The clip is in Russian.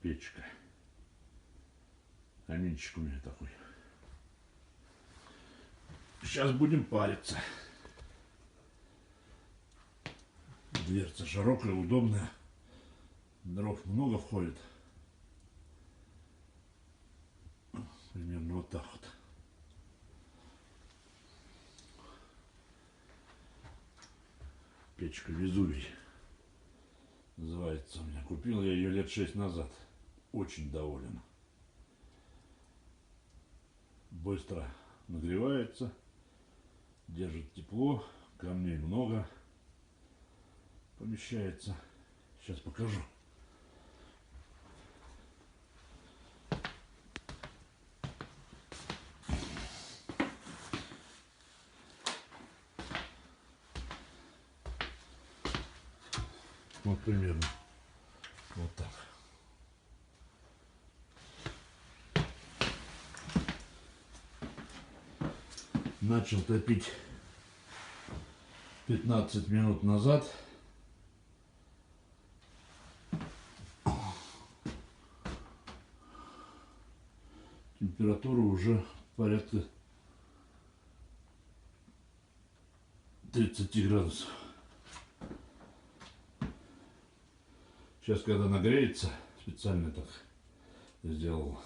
печка. Каминчик у меня такой. Сейчас будем париться. Дверца широкая, удобная. Дров много входит. Примерно вот так вот. Печка Везувий называется у меня. Купил я ее лет 6 назад. Очень доволен. Быстро нагревается, держит тепло, камней много помещается. Сейчас покажу. Вот примерно вот так. Начал топить 15 минут назад. Температура уже порядка 30 градусов. Сейчас, когда нагреется, специально так сделал.